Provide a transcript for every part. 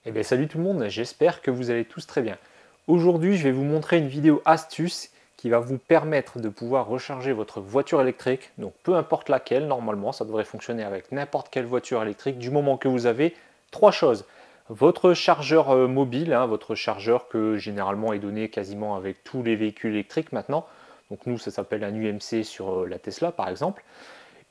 Eh bien salut tout le monde, j'espère que vous allez tous très bien. Aujourd'hui je vais vous montrer une vidéo astuce qui va vous permettre de pouvoir recharger votre voiture électrique, donc peu importe laquelle, normalement ça devrait fonctionner avec n'importe quelle voiture électrique du moment que vous avez trois choses. Votre chargeur mobile, votre chargeur que généralement est donné quasiment avec tous les véhicules électriques maintenant, donc nous ça s'appelle un UMC sur la Tesla par exemple,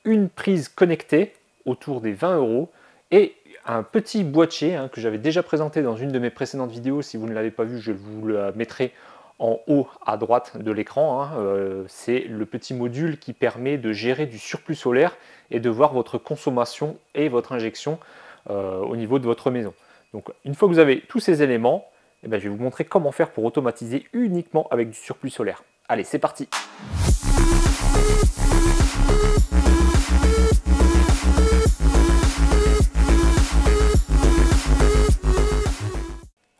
une prise connectée autour des 20 € et un petit boîtier que j'avais déjà présenté dans une de mes précédentes vidéos. Si vous ne l'avez pas vu, je vous le mettrai en haut à droite de l'écran. C'est le petit module qui permet de gérer du surplus solaire et de voir votre consommation et votre injection au niveau de votre maison. Donc une fois que vous avez tous ces éléments, je vais vous montrer comment faire pour automatiser uniquement avec du surplus solaire. Allez, c'est parti!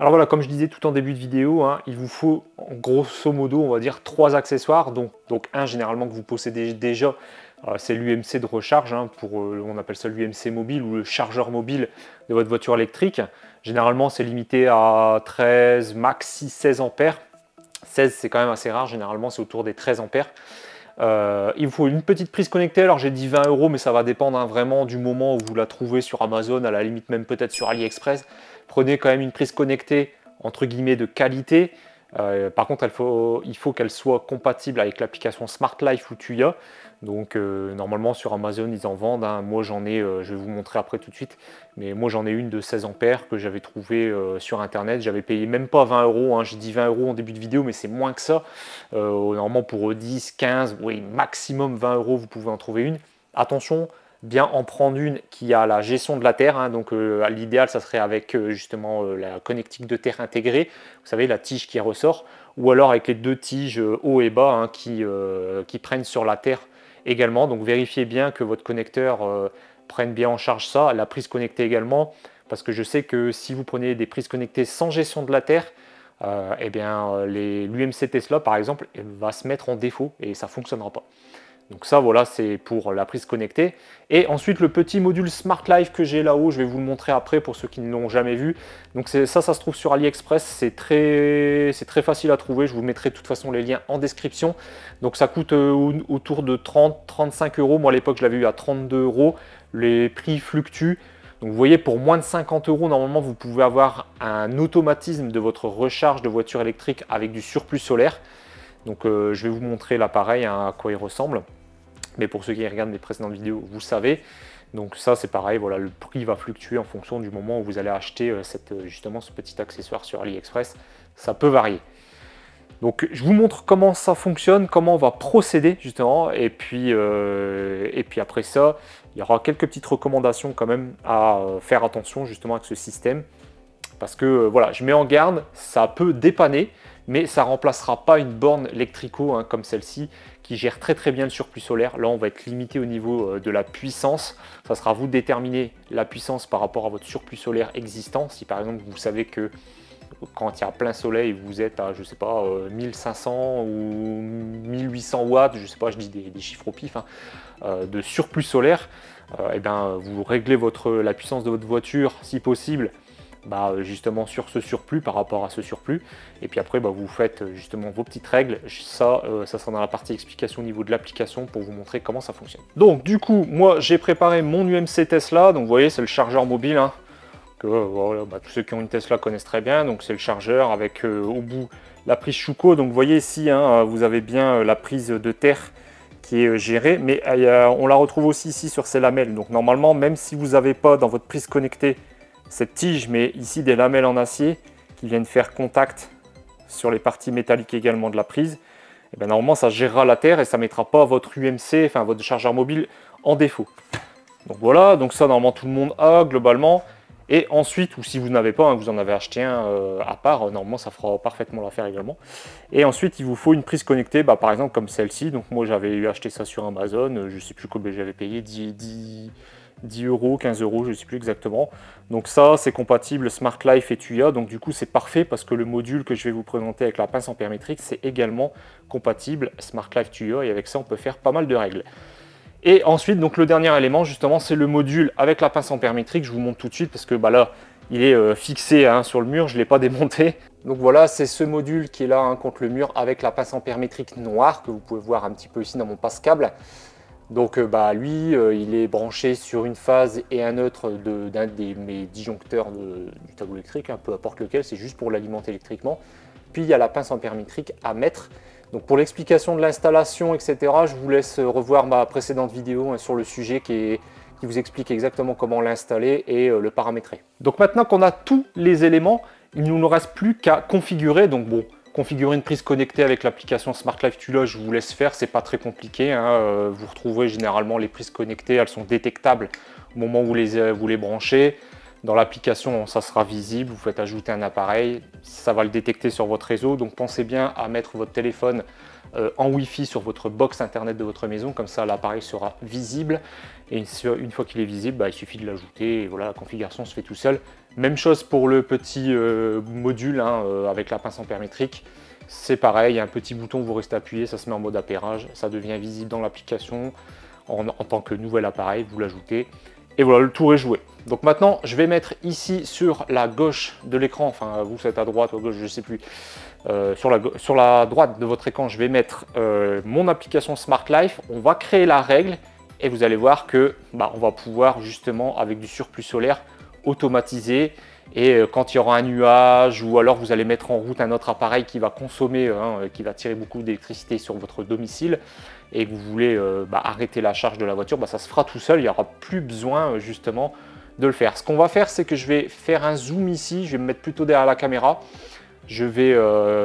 Alors voilà, comme je disais tout en début de vidéo, il vous faut grosso modo, on va dire, trois accessoires. Donc un généralement que vous possédez déjà, c'est l'UMC de recharge, on appelle ça l'UMC mobile ou le chargeur mobile de votre voiture électrique. Généralement, c'est limité à 13, max 16 ampères. 16, c'est quand même assez rare, généralement c'est autour des 13 ampères. Il vous faut une petite prise connectée, alors j'ai dit 20 €, mais ça va dépendre vraiment du moment où vous la trouvez sur Amazon, à la limite même peut-être sur AliExpress. Prenez quand même une prise connectée entre guillemets de qualité. Par contre, il faut qu'elle soit compatible avec l'application Smart Life ou Tuya. Donc normalement sur Amazon ils en vendent. Moi j'en ai, je vais vous montrer après tout de suite, mais moi j'en ai une de 16 ampères que j'avais trouvée sur internet. J'avais payé même pas 20 €, j'ai dit 20 € en début de vidéo, mais c'est moins que ça. Normalement pour 10, 15, oui maximum 20 € vous pouvez en trouver une. Attention, bien en prendre une qui a la gestion de la terre, donc l'idéal ça serait avec justement la connectique de terre intégrée, vous savez la tige qui ressort, ou alors avec les deux tiges haut et bas qui prennent sur la terre également. Donc vérifiez bien que votre connecteur prenne bien en charge ça, la prise connectée également, parce que je sais que si vous prenez des prises connectées sans gestion de la terre, l'UMC Tesla par exemple va se mettre en défaut et ça ne fonctionnera pas. Donc ça voilà, c'est pour la prise connectée. Et ensuite le petit module Smart Life que j'ai là-haut, je vais vous le montrer après pour ceux qui ne l'ont jamais vu. Donc ça se trouve sur AliExpress, c'est très facile à trouver. Je vous mettrai de toute façon les liens en description. Donc ça coûte autour de 30-35 €. Moi à l'époque je l'avais eu à 32 €. Les prix fluctuent. Donc vous voyez, pour moins de 50 € normalement vous pouvez avoir un automatisme de votre recharge de voiture électrique avec du surplus solaire. Donc je vais vous montrer l'appareil à quoi il ressemble. Mais pour ceux qui regardent les précédentes vidéos, vous savez. Donc ça c'est pareil, voilà, le prix va fluctuer en fonction du moment où vous allez acheter justement ce petit accessoire sur AliExpress. Ça peut varier. Donc je vous montre comment ça fonctionne, comment on va procéder justement. Et puis après ça, il y aura quelques petites recommandations quand même à faire attention justement avec ce système. Parce que voilà, je mets en garde, ça peut dépanner, mais ça ne remplacera pas une borne électrico comme celle-ci qui gère très bien le surplus solaire. Là, on va être limité au niveau de la puissance. Ça sera à vous de déterminer la puissance par rapport à votre surplus solaire existant. Si par exemple, vous savez que quand il y a plein soleil, vous êtes à, je sais pas, 1500 ou 1800 watts, je sais pas, je dis des chiffres au pif, de surplus solaire, vous réglez la puissance de votre voiture, si possible, justement sur ce surplus, par rapport à ce surplus, et puis après vous faites justement vos petites règles. Ça sera dans la partie explication au niveau de l'application pour vous montrer comment ça fonctionne. Donc du coup moi j'ai préparé mon UMC Tesla, donc vous voyez c'est le chargeur mobile que voilà, tous ceux qui ont une Tesla connaissent très bien. Donc c'est le chargeur avec au bout la prise Schuko. Donc vous voyez ici vous avez bien la prise de terre qui est gérée, mais on la retrouve aussi ici sur ces lamelles. Donc normalement, même si vous n'avez pas dans votre prise connectée cette tige, mais ici des lamelles en acier qui viennent faire contact sur les parties métalliques également de la prise, et normalement ça gérera la terre et ça ne mettra pas votre UMC, enfin votre chargeur mobile en défaut. Donc voilà, donc ça normalement tout le monde a globalement. Et ensuite, ou si vous n'avez pas, vous en avez acheté un à part, normalement ça fera parfaitement l'affaire également. Et ensuite il vous faut une prise connectée, par exemple comme celle-ci. Donc moi j'avais acheté ça sur Amazon, je ne sais plus combien j'avais payé, 10 €, 15 €, je ne sais plus exactement. Donc ça c'est compatible Smart Life et Tuya, donc du coup c'est parfait parce que le module que je vais vous présenter avec la pince ampère-métrique c'est également compatible Smart Life Tuya, et avec ça on peut faire pas mal de règles. Et ensuite donc le dernier élément justement c'est le module avec la pince ampère-métrique. Je vous montre tout de suite parce que là Il est fixé hein, sur le mur, je ne l'ai pas démonté. Donc voilà, c'est ce module qui est là hein, contre le mur avec la pince ampère métrique noire que vous pouvez voir un petit peu ici dans mon passe-câble. Donc lui, il est branché sur une phase et un autre d'un de mes disjoncteurs du tableau électrique, hein, peu importe lequel, c'est juste pour l'alimenter électriquement. Puis il y a la pince ampère métrique à mettre. Donc pour l'explication de l'installation, etc., je vous laisse revoir ma précédente vidéo hein, sur le sujet qui vous explique exactement comment l'installer et le paramétrer. Donc maintenant qu'on a tous les éléments, il ne nous reste plus qu'à configurer. Donc bon, configurer une prise connectée avec l'application Smart Life Tula, je vous laisse faire, c'est pas très compliqué. Hein. Vous retrouverez généralement les prises connectées, elles sont détectables au moment où vous les branchez. Dans l'application, ça sera visible, vous faites ajouter un appareil, ça va le détecter sur votre réseau. Donc pensez bien à mettre votre téléphone en Wi-Fi sur votre box internet de votre maison, comme ça l'appareil sera visible. Et une fois qu'il est visible, il suffit de l'ajouter et voilà, la configuration se fait tout seul. Même chose pour le petit module hein, avec la pince ampère métrique. C'est pareil, il y a un petit bouton, vous restez appuyé, ça se met en mode appairage, ça devient visible dans l'application en tant que nouvel appareil, vous l'ajoutez. Et voilà, le tour est joué. Donc maintenant, je vais mettre ici sur la gauche de l'écran, enfin vous êtes à droite ou à gauche, je ne sais plus, sur la droite de votre écran, je vais mettre mon application Smart Life. On va créer la règle et vous allez voir que on va pouvoir justement, avec du surplus solaire, automatiser. Et quand il y aura un nuage ou alors vous allez mettre en route un autre appareil qui va consommer, qui va tirer beaucoup d'électricité sur votre domicile et que vous voulez arrêter la charge de la voiture, ça se fera tout seul, il n'y aura plus besoin justement de le faire. Ce qu'on va faire, c'est que je vais faire un zoom ici, je vais me mettre plutôt derrière la caméra, je vais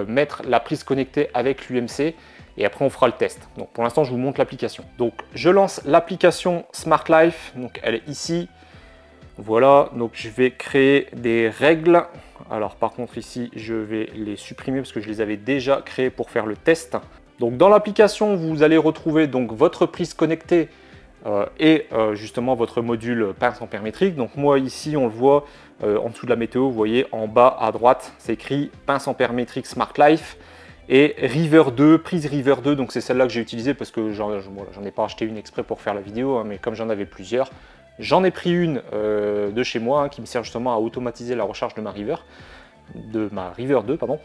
mettre la prise connectée avec l'UMC et après on fera le test. Donc pour l'instant, je vous montre l'application. Donc je lance l'application Smart Life, donc elle est ici. Voilà, donc je vais créer des règles. Alors par contre ici, je vais les supprimer parce que je les avais déjà créées pour faire le test. Donc dans l'application, vous allez retrouver donc votre prise connectée et justement votre module pince ampère métrique. Donc moi ici, on le voit en dessous de la météo, vous voyez en bas à droite, c'est écrit pince ampère métrique Smart Life et River 2, prise River 2. Donc c'est celle-là que j'ai utilisée parce que j'en ai pas acheté une exprès pour faire la vidéo, hein, mais comme j'en avais plusieurs, j'en ai pris une de chez moi hein, qui me sert justement à automatiser la recharge de ma River 2, pardon.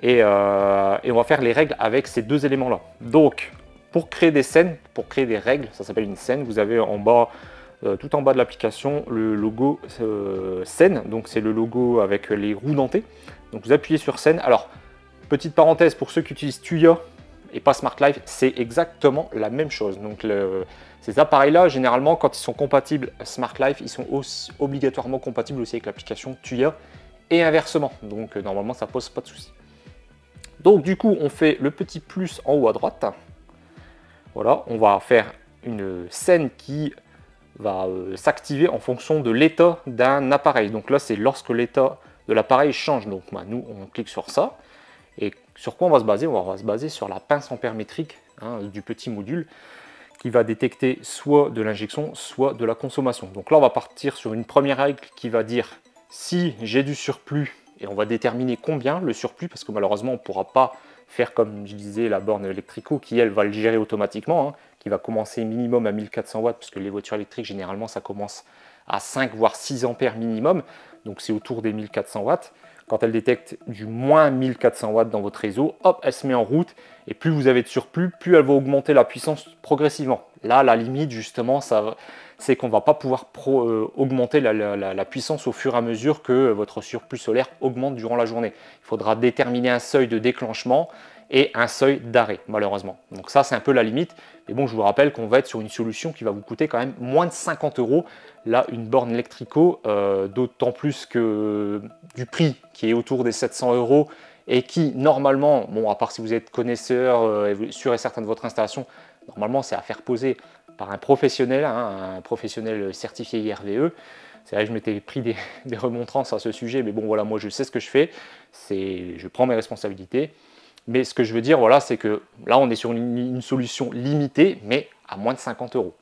Et on va faire les règles avec ces deux éléments-là. Donc, pour créer des scènes, pour créer des règles, ça s'appelle une scène, vous avez en bas, tout en bas de l'application, le logo scène. Donc, c'est le logo avec les roues dentées. Donc, vous appuyez sur scène. Alors, petite parenthèse, pour ceux qui utilisent Tuya et pas Smart Life, c'est exactement la même chose. Donc, ces appareils-là, généralement, quand ils sont compatibles Smart Life, ils sont aussi, obligatoirement compatibles aussi avec l'application Tuya et inversement. Donc, normalement, ça pose pas de souci. Donc du coup, on fait le petit plus en haut à droite. Voilà, on va faire une scène qui va s'activer en fonction de l'état d'un appareil. Donc là, c'est lorsque l'état de l'appareil change. Donc nous, on clique sur ça. Et sur quoi on va se baser? On va se baser sur la pince ampère métrique du petit module qui va détecter soit de l'injection, soit de la consommation. Donc là, on va partir sur une première règle qui va dire si j'ai du surplus, et on va déterminer combien le surplus, parce que malheureusement on ne pourra pas faire comme je disais la borne Electrico qui elle va le gérer automatiquement, hein, qui va commencer minimum à 1400 watts, puisque les voitures électriques généralement ça commence à 5 voire 6 ampères minimum, donc c'est autour des 1400 watts. Quand elle détecte du moins 1400 watts dans votre réseau, hop, elle se met en route, et plus vous avez de surplus, plus elle va augmenter la puissance progressivement. Là, la limite justement, c'est qu'on ne va pas pouvoir augmenter la puissance au fur et à mesure que votre surplus solaire augmente durant la journée. Il faudra déterminer un seuil de déclenchement et un seuil d'arrêt, malheureusement. Donc ça, c'est un peu la limite. Mais bon, je vous rappelle qu'on va être sur une solution qui va vous coûter quand même moins de 50 €. Là, une borne Electrico, d'autant plus que du prix qui est autour des 700 € et qui, normalement, bon, à part si vous êtes connaisseur, sûr et certain de votre installation, normalement, c'est à faire poser par un professionnel, hein, un professionnel certifié IRVE. C'est vrai que je m'étais pris des remontrances à ce sujet, mais bon, voilà, moi, je sais ce que je fais. Je prends mes responsabilités. Mais ce que je veux dire, voilà, c'est que là, on est sur une solution limitée, mais à moins de 50 €.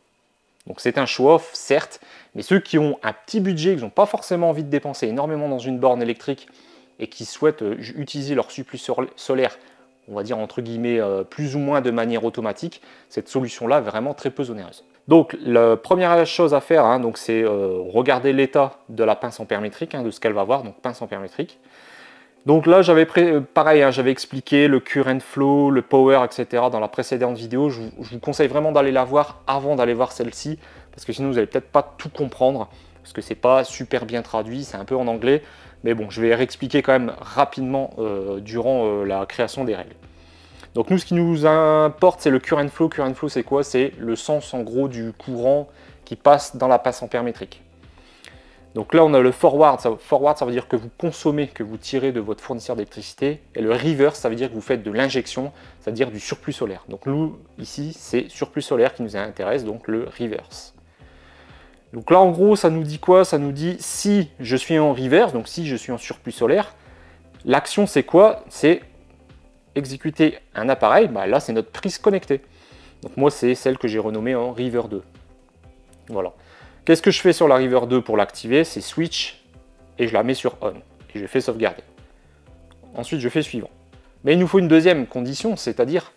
Donc c'est un show-off, certes, mais ceux qui ont un petit budget, qui n'ont pas forcément envie de dépenser énormément dans une borne électrique et qui souhaitent utiliser leur surplus solaire, on va dire entre guillemets, plus ou moins de manière automatique, cette solution-là est vraiment très peu onéreuse. Donc la première chose à faire, hein, c'est regarder l'état de la pince ampère-métrique, hein, de ce qu'elle va voir, donc pince ampère-métrique. Donc là, pareil, hein, j'avais expliqué le current flow, le power, etc. dans la précédente vidéo. Je vous conseille vraiment d'aller la voir avant d'aller voir celle-ci, parce que sinon vous n'allez peut-être pas tout comprendre, parce que c'est pas super bien traduit, c'est un peu en anglais. Mais bon, je vais réexpliquer quand même rapidement durant la création des règles. Donc nous, ce qui nous importe, c'est le current flow. Current flow, c'est quoi? C'est le sens en gros du courant qui passe dans la pince ampère métrique. Donc là, on a le forward. Forward, ça veut dire que vous consommez, que vous tirez de votre fournisseur d'électricité. Et le reverse, ça veut dire que vous faites de l'injection, c'est-à-dire du surplus solaire. Donc nous, ici, c'est surplus solaire qui nous intéresse, donc le reverse. Donc là, en gros, ça nous dit quoi? Ça nous dit si je suis en reverse, donc si je suis en surplus solaire, l'action, c'est quoi? C'est exécuter un appareil. Bah là, c'est notre prise connectée. Donc moi, c'est celle que j'ai renommée en River 2. Voilà. Qu'est-ce que je fais sur la River 2 pour l'activer? C'est switch et je la mets sur on. Et je fais sauvegarder. Ensuite, je fais suivant. Mais il nous faut une deuxième condition, c'est-à-dire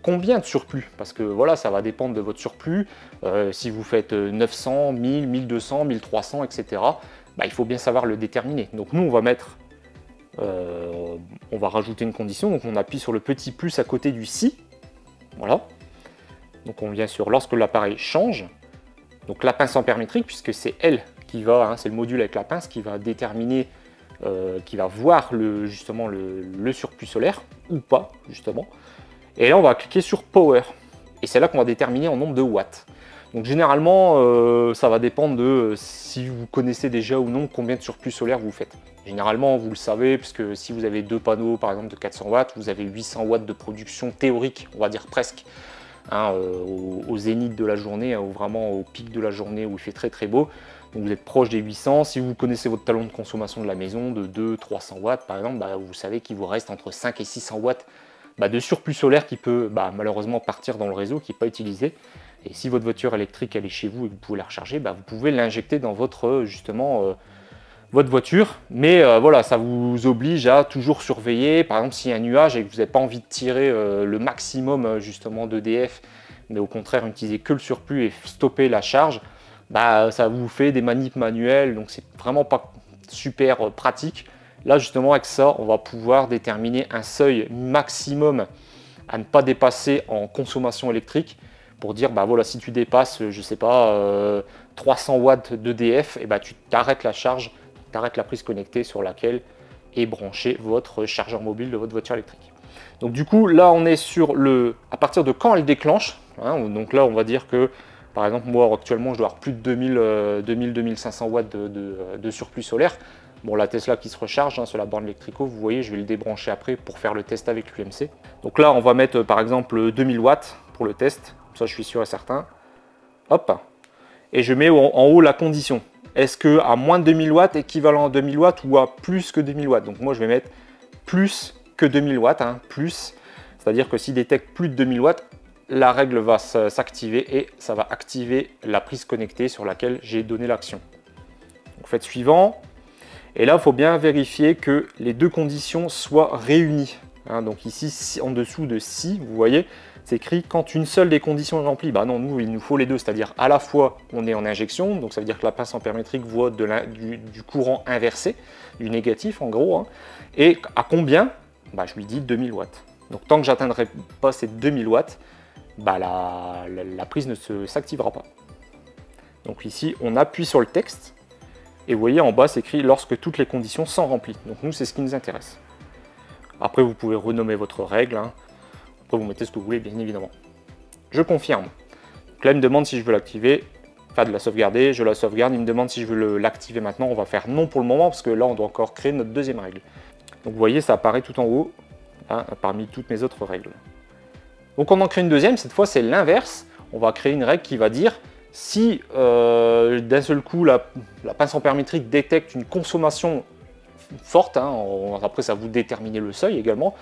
combien de surplus? Parce que voilà, ça va dépendre de votre surplus. Si vous faites 900, 1000, 1200, 1300, etc., bah, il faut bien savoir le déterminer. Donc nous, on va mettre, on va rajouter une condition. Donc on appuie sur le petit plus à côté du si. Voilà. Donc on vient sur lorsque l'appareil change. Donc la pince ampère métrique, puisque c'est elle qui va, hein, c'est le module avec la pince qui va déterminer, qui va voir justement le surplus solaire ou pas, justement. Et là, on va cliquer sur Power. Et c'est là qu'on va déterminer en nombre de watts. Donc généralement, ça va dépendre de si vous connaissez déjà ou non combien de surplus solaire vous faites. Généralement, vous le savez, puisque si vous avez deux panneaux, par exemple, de 400 watts, vous avez 800 watts de production théorique, on va dire presque, hein, au zénith de la journée, hein, ou vraiment au pic de la journée où il fait très très beau. Donc vous êtes proche des 800. Si vous connaissez votre talon de consommation de la maison de 200-300 watts, par exemple, bah, vous savez qu'il vous reste entre 5 et 600 watts de surplus solaire qui peut malheureusement partir dans le réseau, qui n'est pas utilisé. Et si votre voiture électrique elle est chez vous et que vous pouvez la recharger, vous pouvez l'injecter dans votre votre voiture. Mais voilà, ça vous oblige à toujours surveiller. Par exemple, s'il y a un nuage et que vous n'avez pas envie de tirer le maximum justement d'EDF, mais au contraire utiliser que le surplus et stopper la charge, ça vous fait des manips manuelles, donc c'est vraiment pas super pratique. Là, justement, avec ça, on va pouvoir déterminer un seuil maximum à ne pas dépasser en consommation électrique pour dire, voilà, si tu dépasses, je sais pas, 300 watts d'EDF, et tu t'arrêtes la charge, tu arrêtes la prise connectée sur laquelle est branché votre chargeur mobile de votre voiture électrique. Donc du coup, là, on est sur à partir de quand elle déclenche, hein, donc là, on va dire que, par exemple, moi, actuellement, je dois avoir plus de 2000-2500 watts de surplus solaire. Bon, la Tesla qui se recharge sur la borne électrico, vous voyez, je vais le débrancher après pour faire le test avec l'UMC. Donc là, on va mettre par exemple 2000 watts pour le test. Ça, je suis sûr et certain. Hop. Et je mets en haut la condition. Est-ce que à moins de 2000 watts, équivalent à 2000 watts ou à plus que 2000 watts? Donc moi, je vais mettre plus que 2000 watts, hein, plus. C'est-à-dire que s'il détecte plus de 2000 watts, la règle va s'activer et ça va activer la prise connectée sur laquelle j'ai donné l'action. Donc faites suivant. Et là, il faut bien vérifier que les deux conditions soient réunies. Hein, donc ici, en dessous de si, vous voyez, c'est écrit quand une seule des conditions est remplie. Non, nous, il nous faut les deux, c'est-à-dire à la fois on est en injection, donc ça veut dire que la pince ampère métrique voit du courant inversé, du négatif en gros, hein, et à combien? Je lui dis 2000 watts. Donc tant que j'atteindrai pas ces 2000 watts, la prise ne s'activera pas. Donc ici, on appuie sur le texte. Et vous voyez, en bas, c'est écrit « Lorsque toutes les conditions sont remplies ». Donc nous, c'est ce qui nous intéresse. Après, vous pouvez renommer votre règle. Hein. Après, vous mettez ce que vous voulez, bien évidemment. Je confirme. Donc là, il me demande si je veux l'activer, enfin de la sauvegarder. Je la sauvegarde. Il me demande si je veux l'activer maintenant. On va faire non pour le moment, parce que là, on doit encore créer notre deuxième règle. Donc vous voyez, ça apparaît tout en haut, hein, parmi toutes mes autres règles. Donc on en crée une deuxième. Cette fois, c'est l'inverse. On va créer une règle qui va dire... Si d'un seul coup la pince ampère métrique détecte une consommation forte, hein, après ça vous déterminer le seuil également.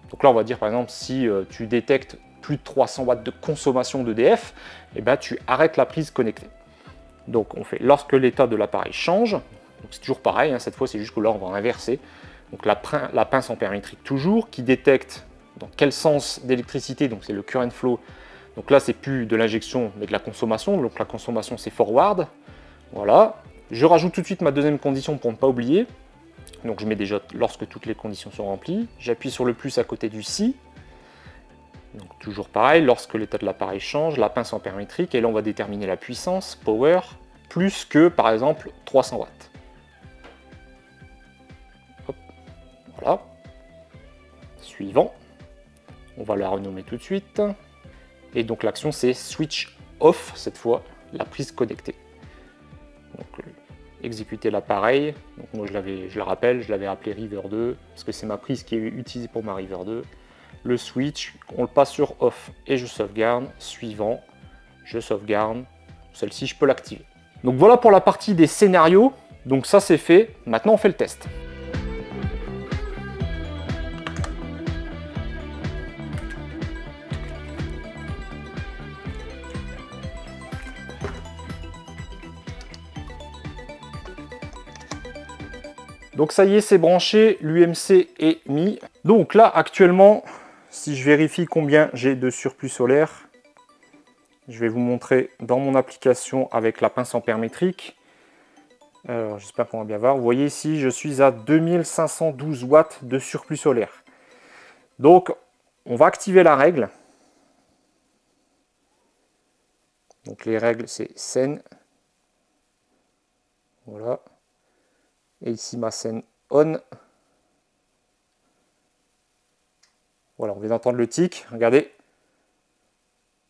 Donc là on va dire par exemple si tu détectes plus de 300 watts de consommation d'EDF, tu arrêtes la prise connectée. Donc on fait lorsque l'état de l'appareil change, c'est toujours pareil, hein, cette fois c'est juste que là on va inverser. Donc la pince ampère métrique toujours qui détecte dans quel sens d'électricité, donc c'est le current flow, Donc là, c'est plus de l'injection, mais de la consommation. Donc la consommation, c'est forward. Voilà. Je rajoute tout de suite ma deuxième condition pour ne pas oublier. Donc je mets déjà lorsque toutes les conditions sont remplies. J'appuie sur le plus à côté du si. Donc toujours pareil, lorsque l'état de l'appareil change, la pince ampère-métrique, et là on va déterminer la puissance, power, plus que par exemple 300 watts. Hop, voilà. Suivant. On va la renommer tout de suite. Et donc l'action c'est switch off, cette fois, la prise connectée. Donc exécuter l'appareil. Donc moi je le rappelle, je l'avais appelé River 2, parce que c'est ma prise qui est utilisée pour ma River 2. Le switch, on le passe sur off et je sauvegarde. Suivant, je sauvegarde. Celle-ci, je peux l'activer. Donc voilà pour la partie des scénarios. Donc ça c'est fait. Maintenant on fait le test. Donc ça y est, c'est branché, l'UMC est mis. Donc là, actuellement, si je vérifie combien j'ai de surplus solaire, je vais vous montrer dans mon application avec la pince ampère métrique. J'espère qu'on va bien voir. Vous voyez ici, je suis à 2512 watts de surplus solaire. Donc, on va activer la règle. Donc les règles, c'est scène. Voilà. Et ici ma scène on. Voilà, on vient d'entendre le tic. Regardez.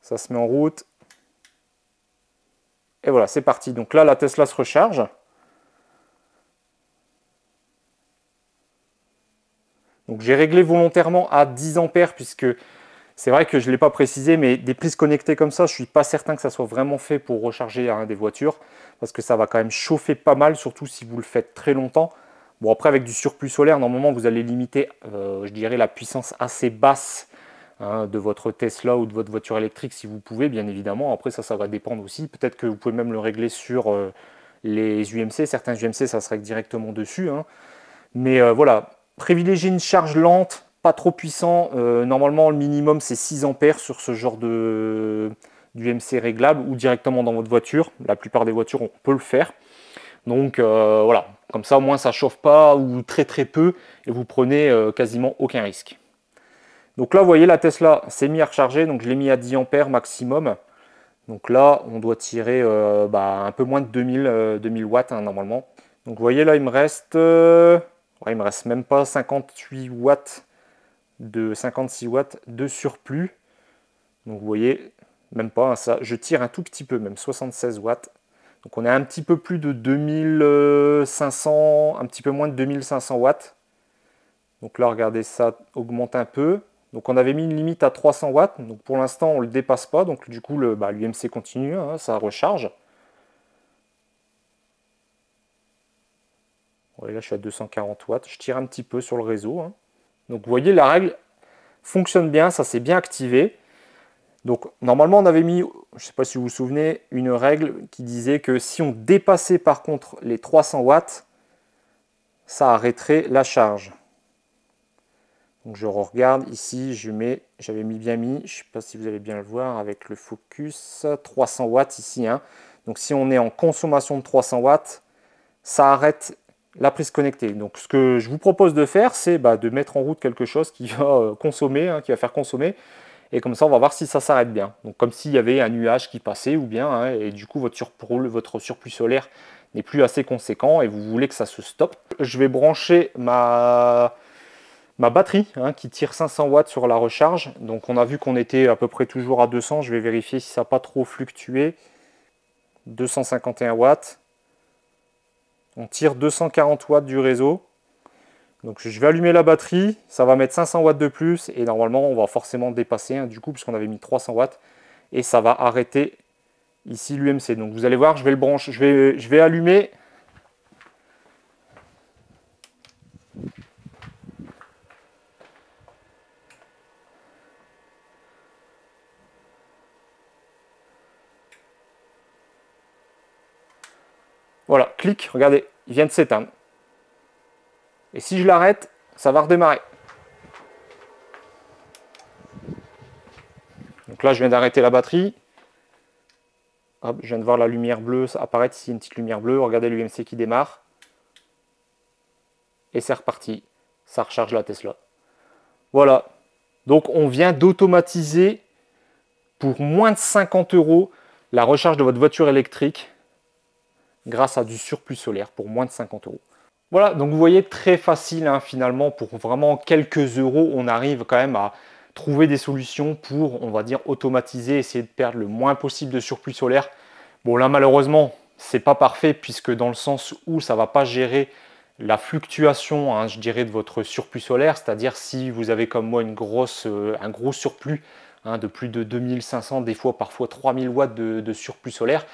Ça se met en route. Et voilà, c'est parti. Donc là, la Tesla se recharge. Donc j'ai réglé volontairement à 10 ampères puisque c'est vrai que je ne l'ai pas précisé, mais des prises connectées comme ça, je ne suis pas certain que ça soit vraiment fait pour recharger des voitures parce que ça va quand même chauffer pas mal, surtout si vous le faites très longtemps. Bon, après, avec du surplus solaire, normalement, vous allez limiter, je dirais, la puissance assez basse de votre Tesla ou de votre voiture électrique si vous pouvez, bien évidemment. Après, ça va dépendre aussi. Peut-être que vous pouvez même le régler sur les UMC. Certains UMC, ça se règle directement dessus. Mais voilà, privilégiez une charge lente, pas trop puissant. Normalement, le minimum, c'est 6 ampères sur ce genre d'UMC réglable ou directement dans votre voiture. La plupart des voitures, on peut le faire. Donc voilà, comme ça au moins ça ne chauffe pas ou très très peu et vous prenez quasiment aucun risque. Donc là, vous voyez, la Tesla s'est mise à recharger, donc je l'ai mis à 10 ampères maximum. Donc là, on doit tirer un peu moins de 2000 watts normalement. Donc vous voyez là, il me reste même pas 56 watts de surplus. Donc vous voyez, même pas ça, je tire un tout petit peu, même 76 watts. Donc on est un petit peu plus de 2500, un petit peu moins de 2500 watts. Donc là, regardez, ça augmente un peu. Donc on avait mis une limite à 300 watts. Donc pour l'instant, on ne le dépasse pas. Donc du coup, l'UMC continue, ça recharge. Ouais, là, je suis à 240 watts. Je tire un petit peu sur le réseau. Donc vous voyez, la règle fonctionne bien, ça s'est bien activé. Donc normalement, on avait mis, je ne sais pas si vous vous souvenez, une règle qui disait que si on dépassait par contre les 300 watts, ça arrêterait la charge. Donc je regarde ici, j'avais bien mis, je ne sais pas si vous allez bien le voir avec le focus, 300 watts ici. Donc si on est en consommation de 300 watts, ça arrête la prise connectée. Donc ce que je vous propose de faire, c'est de mettre en route quelque chose qui va consommer, qui va faire consommer. Et comme ça, on va voir si ça s'arrête bien. Donc comme s'il y avait un nuage qui passait ou bien, et du coup votre surplus solaire n'est plus assez conséquent et vous voulez que ça se stoppe. Je vais brancher ma batterie qui tire 500 watts sur la recharge. Donc on a vu qu'on était à peu près toujours à 200. Je vais vérifier si ça n'a pas trop fluctué. 251 watts. On tire 240 watts du réseau. Donc je vais allumer la batterie, ça va mettre 500 watts de plus et normalement on va forcément dépasser du coup puisqu'on avait mis 300 watts et ça va arrêter ici l'UMC. Donc vous allez voir, je vais le brancher, je vais allumer. Voilà, clic, regardez, il vient de s'éteindre. Et si je l'arrête, ça va redémarrer. Donc là, je viens d'arrêter la batterie. Hop, je viens de voir la lumière bleue apparaître ici, une petite lumière bleue. Regardez l'UMC qui démarre. Et c'est reparti. Ça recharge la Tesla. Voilà. Donc on vient d'automatiser pour moins de 50 € la recharge de votre voiture électrique grâce à du surplus solaire pour moins de 50 €. Voilà, donc vous voyez, très facile hein, finalement, pour vraiment quelques euros, on arrive quand même à trouver des solutions pour, on va dire, automatiser, essayer de perdre le moins possible de surplus solaire. Bon là malheureusement, c'est pas parfait puisque dans le sens où ça va pas gérer la fluctuation, hein, je dirais, de votre surplus solaire, c'est-à-dire si vous avez comme moi un gros surplus hein, de plus de 2500, des fois parfois 3000 watts de surplus solaire,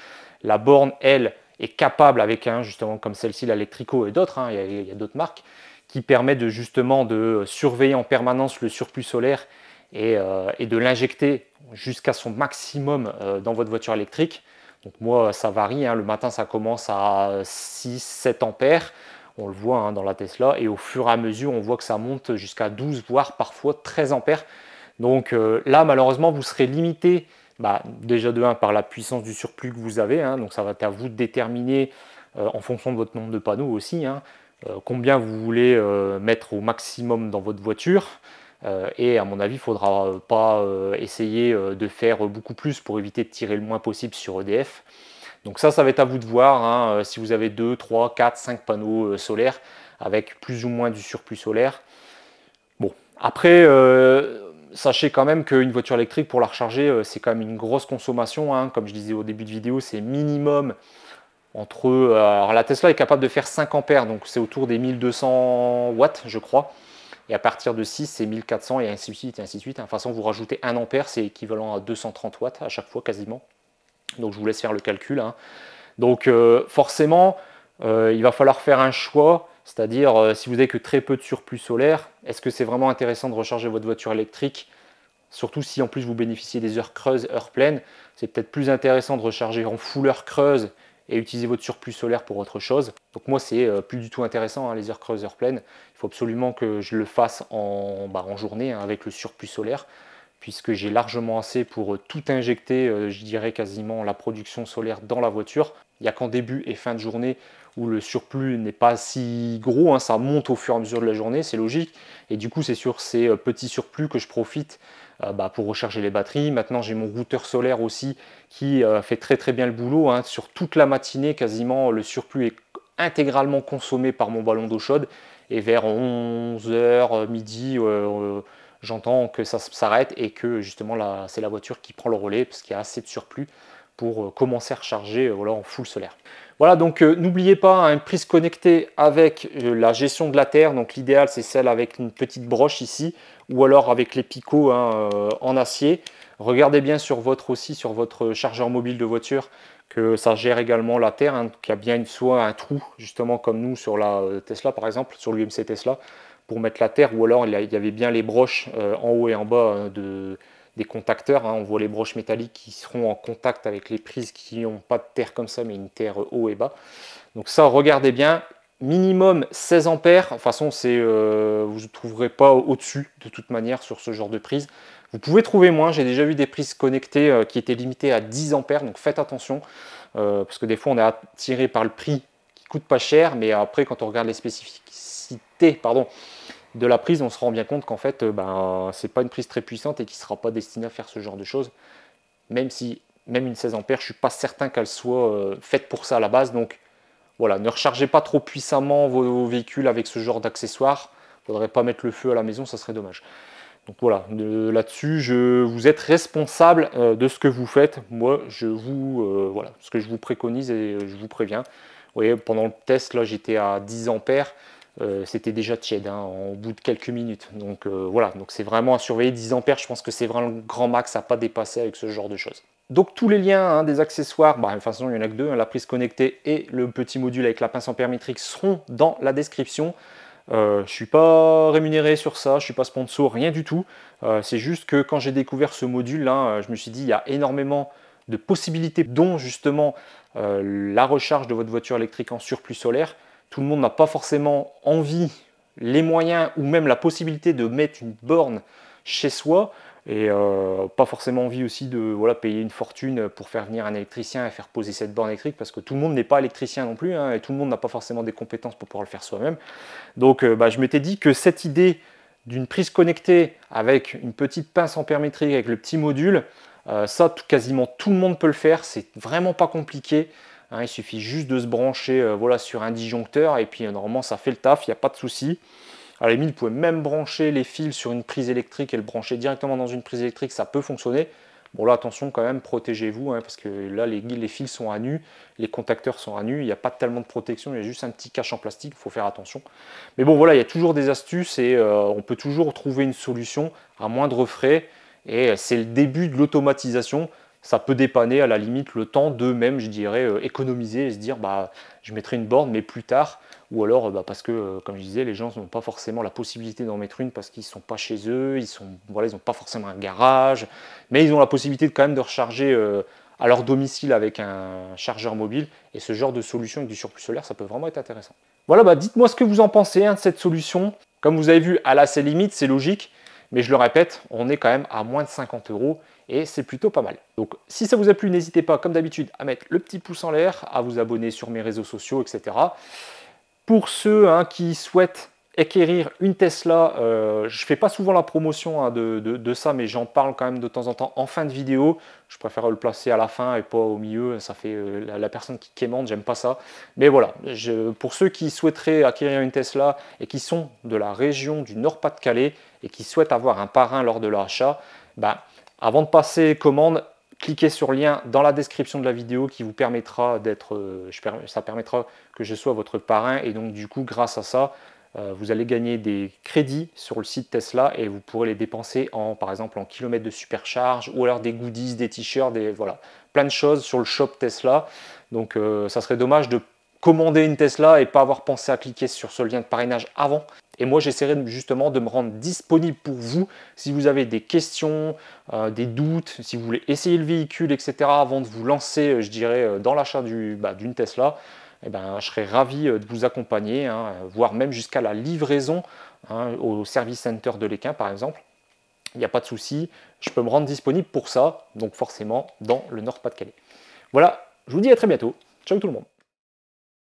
la borne, elle, est capable avec justement comme celle-ci, l'Electrico et d'autres, hein, il y a d'autres marques, qui permet de justement de surveiller en permanence le surplus solaire et de l'injecter jusqu'à son maximum dans votre voiture électrique. Donc moi ça varie, hein, le matin ça commence à 6-7 ampères, on le voit hein, dans la Tesla, et au fur et à mesure on voit que ça monte jusqu'à 12 voire parfois 13 ampères. Donc là malheureusement vous serez limité déjà de 1 par la puissance du surplus que vous avez, hein, donc ça va être à vous de déterminer en fonction de votre nombre de panneaux aussi, hein, combien vous voulez mettre au maximum dans votre voiture. Et à mon avis, il ne faudra pas essayer de faire beaucoup plus pour éviter de tirer le moins possible sur EDF. Donc ça va être à vous de voir hein, si vous avez 2, 3, 4, 5 panneaux solaires avec plus ou moins du surplus solaire. Bon, après, sachez quand même qu'une voiture électrique, pour la recharger, c'est quand même une grosse consommation. Hein. Comme je disais au début de vidéo, c'est minimum entre... alors la Tesla est capable de faire 5 ampères, donc c'est autour des 1200 watts, je crois. Et à partir de 6, c'est 1400 et ainsi de suite, et ainsi de suite. De toute façon, vous rajoutez 1 ampère, c'est équivalent à 230 watts à chaque fois quasiment. Donc je vous laisse faire le calcul. Hein. Donc forcément, il va falloir faire un choix, c'est-à-dire si vous n'avez que très peu de surplus solaire, est-ce que c'est vraiment intéressant de recharger votre voiture électrique? Surtout si en plus vous bénéficiez des heures creuses, heures pleines, c'est peut-être plus intéressant de recharger en full heure creuse et utiliser votre surplus solaire pour autre chose. Donc moi c'est plus du tout intéressant hein, les heures creuses, heures pleines. Il faut absolument que je le fasse en journée hein, avec le surplus solaire, puisque j'ai largement assez pour tout injecter, je dirais quasiment la production solaire dans la voiture. Il n'y a qu'en début et fin de journée où le surplus n'est pas si gros, hein, ça monte au fur et à mesure de la journée, c'est logique. Et du coup c'est sur ces petits surplus que je profite pour recharger les batteries. Maintenant j'ai mon routeur solaire aussi qui fait très bien le boulot. Hein. Sur toute la matinée quasiment le surplus est intégralement consommé par mon ballon d'eau chaude. Et vers 11h, midi, j'entends que ça s'arrête et que justement c'est la voiture qui prend le relais parce qu'il y a assez de surplus pour commencer à recharger en full solaire. Voilà, donc n'oubliez pas hein, une prise connectée avec la gestion de la terre. Donc l'idéal c'est celle avec une petite broche ici ou alors avec les picots hein, en acier. Regardez bien sur votre chargeur mobile de voiture que ça gère également la terre, hein, qu'il y a bien soit un trou justement comme nous sur la Tesla par exemple, sur l'UMC Tesla, pour mettre la terre, ou alors il y avait bien les broches en haut et en bas des contacteurs. Hein. On voit les broches métalliques qui seront en contact avec les prises qui n'ont pas de terre comme ça, mais une terre haut et bas. Donc ça, regardez bien, minimum 16 ampères. De toute façon, vous ne trouverez pas au-dessus de toute manière sur ce genre de prise. Vous pouvez trouver moins, j'ai déjà vu des prises connectées qui étaient limitées à 10 ampères, donc faites attention, parce que des fois on est attiré par le prix qui coûte pas cher, mais après quand on regarde les spécificités de la prise, on se rend bien compte qu'en fait, c'est pas une prise très puissante et qui ne sera pas destinée à faire ce genre de choses. Même une 16 ampères, je ne suis pas certain qu'elle soit faite pour ça à la base. Donc voilà, ne rechargez pas trop puissamment vos véhicules avec ce genre d'accessoires. Il ne faudrait pas mettre le feu à la maison, ça serait dommage. Donc voilà, là-dessus, vous êtes responsable de ce que vous faites. Moi, voilà, ce que je vous préconise et je vous préviens. Vous voyez, pendant le test, là, j'étais à 10 ampères. C'était déjà tiède hein, au bout de quelques minutes. Donc voilà, donc c'est vraiment à surveiller. 10 ampères, je pense que c'est vraiment le grand max à ne pas dépasser avec ce genre de choses. Donc tous les liens hein, des accessoires, de toute façon il n'y en a que deux, hein, la prise connectée et le petit module avec la pince ampère-métrique seront dans la description. Je ne suis pas rémunéré sur ça, je ne suis pas sponsor, rien du tout. C'est juste que quand j'ai découvert ce module là, je me suis dit il y a énormément de possibilités, dont justement la recharge de votre voiture électrique en surplus solaire. Tout le monde n'a pas forcément envie, les moyens ou même la possibilité de mettre une borne chez soi. et pas forcément envie aussi de voilà, payer une fortune pour faire venir un électricien et faire poser cette borne électrique, parce que tout le monde n'est pas électricien non plus, hein, et tout le monde n'a pas forcément des compétences pour pouvoir le faire soi-même. Donc je m'étais dit que cette idée d'une prise connectée avec une petite pince ampère-métrique avec le petit module, ça quasiment tout le monde peut le faire, c'est vraiment pas compliqué. Hein, il suffit juste de se brancher voilà, sur un disjoncteur et puis normalement ça fait le taf, il n'y a pas de souci. À la limite, vous pouvez même brancher les fils sur une prise électrique et le brancher directement dans une prise électrique, ça peut fonctionner. Bon là, attention quand même, protégez-vous, hein, parce que là, les fils sont à nu, les contacteurs sont à nu, il n'y a pas tellement de protection, il y a juste un petit cache en plastique, il faut faire attention. Mais bon, voilà, il y a toujours des astuces et on peut toujours trouver une solution à moindre frais. Et c'est le début de l'automatisation. Ça peut dépanner à la limite le temps de même, je dirais, économiser et se dire, bah, je mettrai une borne, mais plus tard. Ou alors, parce que, comme je disais, les gens n'ont pas forcément la possibilité d'en mettre une parce qu'ils ne sont pas chez eux, voilà, ils n'ont pas forcément un garage, mais ils ont la possibilité quand même de recharger à leur domicile avec un chargeur mobile. Et ce genre de solution avec du surplus solaire, ça peut vraiment être intéressant. Voilà, bah, dites-moi ce que vous en pensez de cette solution. Comme vous avez vu, à la ses limites, c'est logique. Mais je le répète, on est quand même à moins de 50 € et c'est plutôt pas mal. Donc si ça vous a plu, n'hésitez pas, comme d'habitude, à mettre le petit pouce en l'air, à vous abonner sur mes réseaux sociaux, etc. Pour ceux qui souhaitent acquérir une Tesla, je ne fais pas souvent la promotion de ça, mais j'en parle quand même de temps en temps en fin de vidéo. Je préfère le placer à la fin et pas au milieu, ça fait la personne qui quémande, j'aime pas ça. Mais voilà, pour ceux qui souhaiteraient acquérir une Tesla et qui sont de la région du Nord-Pas-de-Calais et qui souhaitent avoir un parrain lors de l'achat, avant de passer commande, cliquez sur le lien dans la description de la vidéo qui vous permettra ça permettra que je sois votre parrain, et donc du coup grâce à ça vous allez gagner des crédits sur le site Tesla et vous pourrez les dépenser par exemple en kilomètres de supercharge, ou alors des goodies, des t-shirts, voilà, plein de choses sur le shop Tesla. Donc ça serait dommage de commander une Tesla et pas avoir pensé à cliquer sur ce lien de parrainage avant. Et moi, j'essaierai justement de me rendre disponible pour vous si vous avez des questions, des doutes, si vous voulez essayer le véhicule, etc. avant de vous lancer, je dirais, dans l'achat d'une Tesla. Je serais ravi de vous accompagner, voire même jusqu'à la livraison au service center de l'Équin, par exemple. Il n'y a pas de souci, je peux me rendre disponible pour ça, donc forcément dans le Nord-Pas-de-Calais. Voilà, je vous dis à très bientôt. Ciao tout le monde.